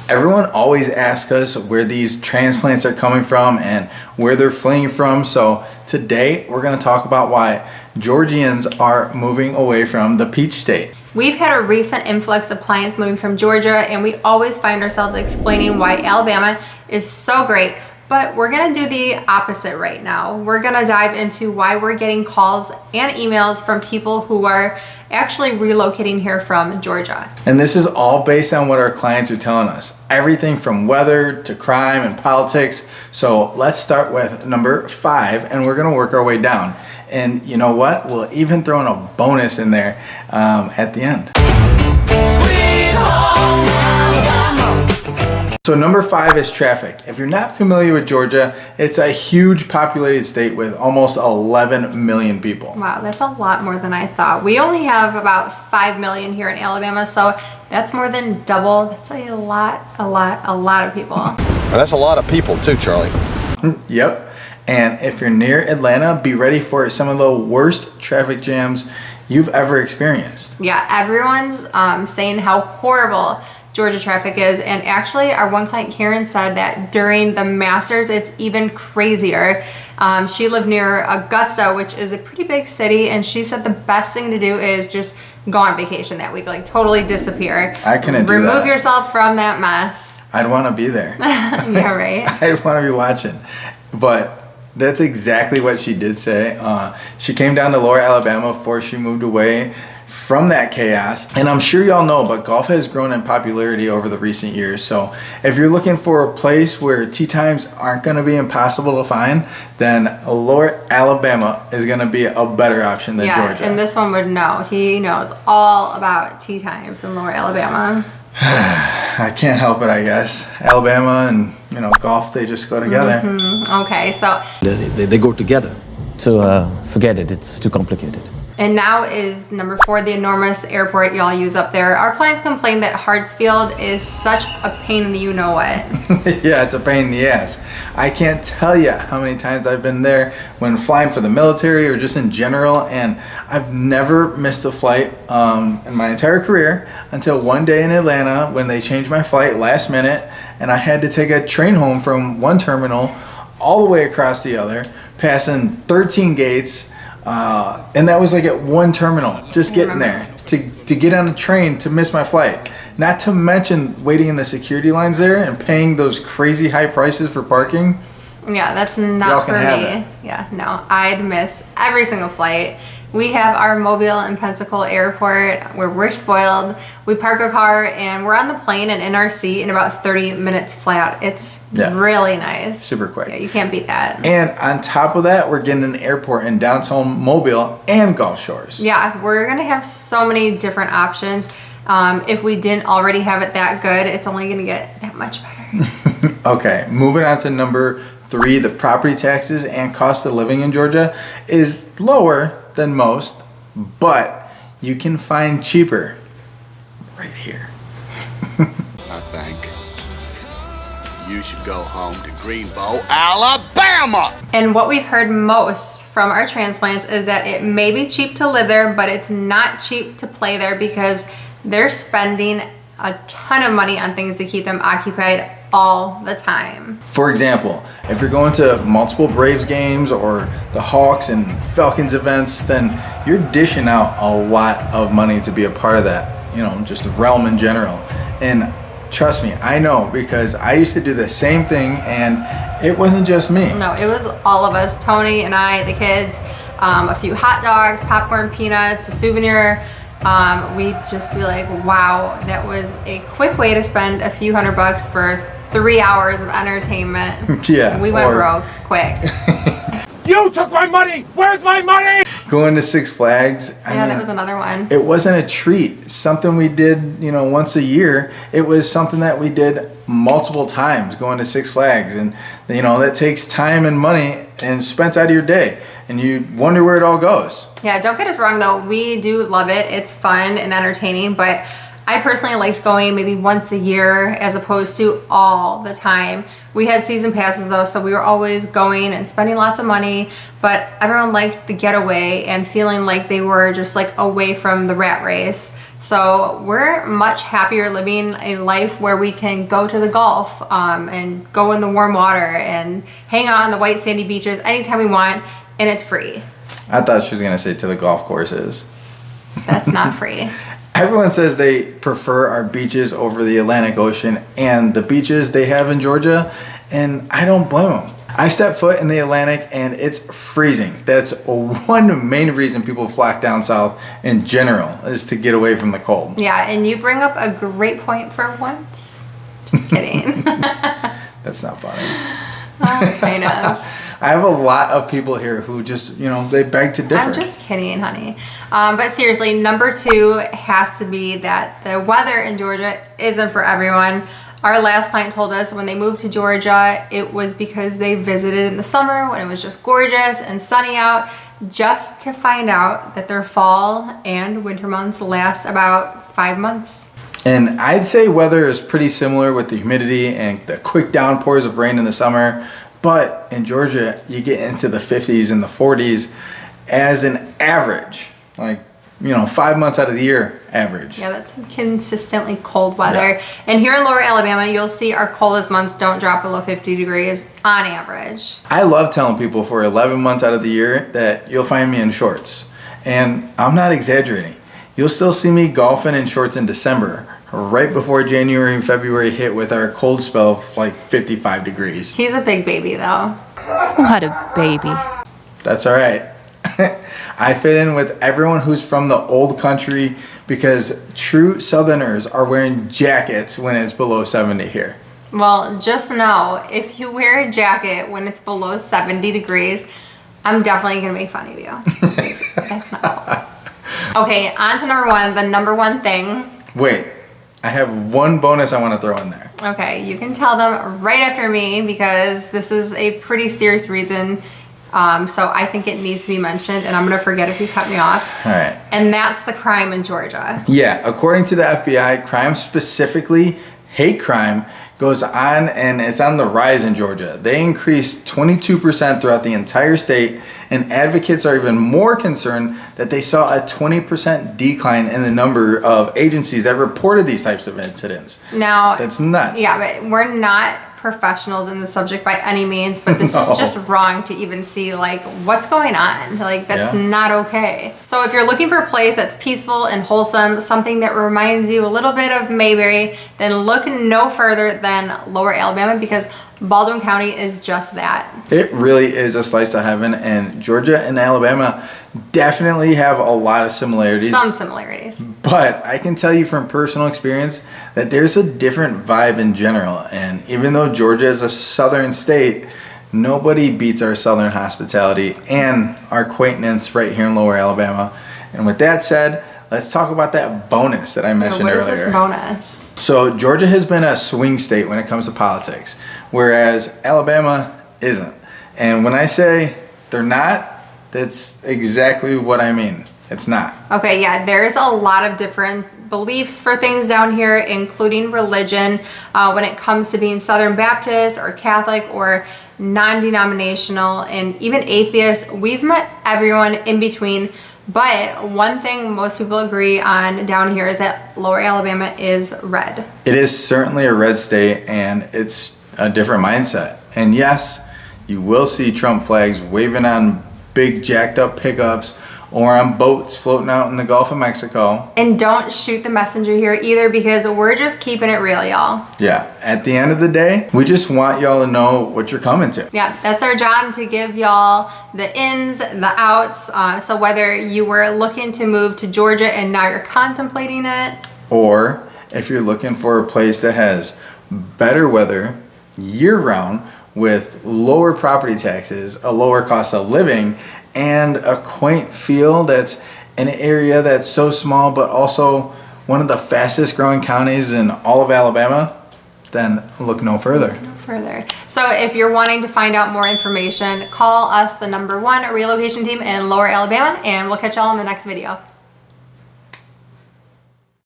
Everyone always asks us where these transplants are coming from and where they're fleeing from. So today we're going to talk about why Georgians are moving away from the Peach State. We've had a recent influx of clients moving from Georgia, and we always find ourselves explaining why Alabama is so great. But we're gonna do the opposite right now. We're gonna dive into why we're getting calls and emails from people who are actually relocating here from Georgia. And this is all based on what our clients are telling us. Everything from weather to crime and politics. So let's start with number 5, and we're gonna work our way down. And you know what? We'll even throw in a bonus in there at the end. Sweet home Alabama. So number 5 is traffic. If you're not familiar with Georgia, it's a huge populated state with almost 11 million people. Wow, that's a lot more than I thought. We only have about 5 million here in Alabama, so that's more than double. That's a lot of people. Well, that's a lot of people too, Charlie. Yep. And if you're near Atlanta, be ready for some of the worst traffic jams you've ever experienced. Yeah, everyone's saying how horrible Georgia traffic is, and actually our one client Karen said that during the Masters it's even crazier. She lived near Augusta, which is a pretty big city, and she said the best thing to do is just go on vacation that week, like totally disappear. I couldn't do that. Remove yourself from that mess. I'd want to be there. Yeah, right. I'd want to be watching. But that's exactly what she did say. She came down to Lower Alabama before she moved away from that chaos. And I'm sure y'all know, but golf has grown in popularity over the recent years. So if you're looking for a place where tee times aren't going to be impossible to find, then Lower Alabama is going to be a better option than Georgia. And this one would know. He knows all about tee times in Lower Alabama. I can't help it, I guess. Alabama and golf, they just go together. Mm-hmm. Okay, so they go together. So forget it. It's too complicated. And now is number 4, the enormous airport y'all use up there. Our clients complain that Hartsfield is such a pain in the you-know-what. Yeah, it's a pain in the ass. I can't tell you how many times I've been there when flying for the military or just in general, and I've never missed a flight in my entire career until one day in Atlanta when they changed my flight last minute, and I had to take a train home from one terminal all the way across the other, passing 13 gates, and that was like at one terminal, just getting there to get on a train to miss my flight. Not to mention waiting in the security lines there and paying those crazy high prices for parking. Yeah, that's not for me. Yeah, no, I'd miss every single flight. We have our Mobile and Pensacola Airport where we're spoiled. We park a car and we're on the plane and in our seat in about 30 minutes flat. It's really nice. Super quick. Yeah, you can't beat that. And on top of that, we're getting an airport in downtown Mobile and Gulf Shores. Yeah, we're gonna have so many different options. If we didn't already have it that good, it's only gonna get that much better. Okay, moving on to number 3, the property taxes and cost of living in Georgia is lower than most, but you can find cheaper right here. I think you should go home to Greenbow, Alabama. And what we've heard most from our transplants is that it may be cheap to live there, but it's not cheap to play there because they're spending a ton of money on things to keep them occupied all the time. For example, if you're going to multiple Braves games or the Hawks and Falcons events, then you're dishing out a lot of money to be a part of that, just the realm in general. And trust me, I know, because I used to do the same thing, and it wasn't just me. No, it was all of us, Tony and I, the kids, a few hot dogs, popcorn, peanuts, a souvenir. We'd just be like, wow, that was a quick way to spend a few $100 for 3 hours of entertainment. Yeah. We went broke quick. You took my money! Where's my money? Going to Six Flags. I mean, that was another one. It wasn't a treat. Something we did, once a year. It was something that we did multiple times, going to Six Flags. And, that takes time and money and spent out of your day. And you wonder where it all goes. Yeah, don't get us wrong though. We do love it. It's fun and entertaining, but I personally liked going maybe once a year as opposed to all the time. We had season passes though, so we were always going and spending lots of money, but everyone liked the getaway and feeling like they were just like away from the rat race. So we're much happier living a life where we can go to the Gulf and go in the warm water and hang out on the white sandy beaches anytime we want, and it's free. I thought she was gonna say to the golf courses. That's not free. Everyone says they prefer our beaches over the Atlantic Ocean and the beaches they have in Georgia, and I don't blame them. I stepped foot in the Atlantic and it's freezing. That's one main reason people flock down south in general, is to get away from the cold. Yeah, and you bring up a great point for once. Just kidding. That's not funny. Kind of. I have a lot of people here who just, they beg to differ. I'm just kidding, honey. But seriously, number 2 has to be that the weather in Georgia isn't for everyone. Our last client told us when they moved to Georgia, it was because they visited in the summer when it was just gorgeous and sunny out, just to find out that their fall and winter months last about 5 months. And I'd say weather is pretty similar with the humidity and the quick downpours of rain in the summer. But in Georgia, you get into the 50s and the 40s as an average, 5 months out of the year average. Yeah, that's consistently cold weather. Yeah. And here in Lower Alabama, you'll see our coldest months don't drop below 50 degrees on average. I love telling people for 11 months out of the year that you'll find me in shorts. And I'm not exaggerating. You'll still see me golfing in shorts in December, right before January and February hit with our cold spell of like 55 degrees. He's a big baby though. What a baby. That's all right. I fit in with everyone who's from the old country because true Southerners are wearing jackets when it's below 70 here. Well, just know, if you wear a jacket when it's below 70 degrees, I'm definitely going to make fun of you. That's not cool. Okay, on to number 1, the number 1 thing. Wait, I have one bonus I want to throw in there. Okay, you can tell them right after me because this is a pretty serious reason. So I think it needs to be mentioned, and I'm going to forget if you cut me off. All right. And that's the crime in Georgia. Yeah, according to the FBI, crime, specifically hate crime, goes on, and it's on the rise in Georgia. They increased 22% throughout the entire state, and advocates are even more concerned that they saw a 20% decline in the number of agencies that reported these types of incidents. Now, that's nuts. Yeah, but we're not professionals in the subject by any means, but this is just wrong to even see what's going on. That's not okay. So if you're looking for a place that's peaceful and wholesome, something that reminds you a little bit of Mayberry, then look no further than Lower Alabama, because Baldwin County is just that. It really is a slice of heaven, and Georgia and Alabama definitely have a lot of similarities. Some similarities. But I can tell you from personal experience that there's a different vibe in general. And even though Georgia is a southern state, nobody beats our southern hospitality and our quaintness right here in Lower Alabama. And with that said, let's talk about that bonus that I mentioned earlier. What is this bonus? So Georgia has been a swing state when it comes to politics, whereas Alabama isn't. And when I say they're not, that's exactly what I mean. It's not. Okay, yeah, there's a lot of different beliefs for things down here, including religion, when it comes to being Southern Baptist or Catholic or non-denominational, and even atheists. We've met everyone in between. But one thing most people agree on down here is that Lower Alabama is red. It is certainly a red state, and it's a different mindset. And yes, you will see Trump flags waving on big jacked up pickups or on boats floating out in the Gulf of Mexico. And don't shoot the messenger here either, because we're just keeping it real, y'all. Yeah, at the end of the day, we just want y'all to know what you're coming to. Yeah, that's our job, to give y'all the ins, the outs. So whether you were looking to move to Georgia and now you're contemplating it, or if you're looking for a place that has better weather year-round with lower property taxes, a lower cost of living, and a quaint feel that's in an area that's so small but also one of the fastest growing counties in all of Alabama, then look no further. So if you're wanting to find out more information, call us, the #1 relocation team in Lower Alabama, and we'll catch y'all in the next video.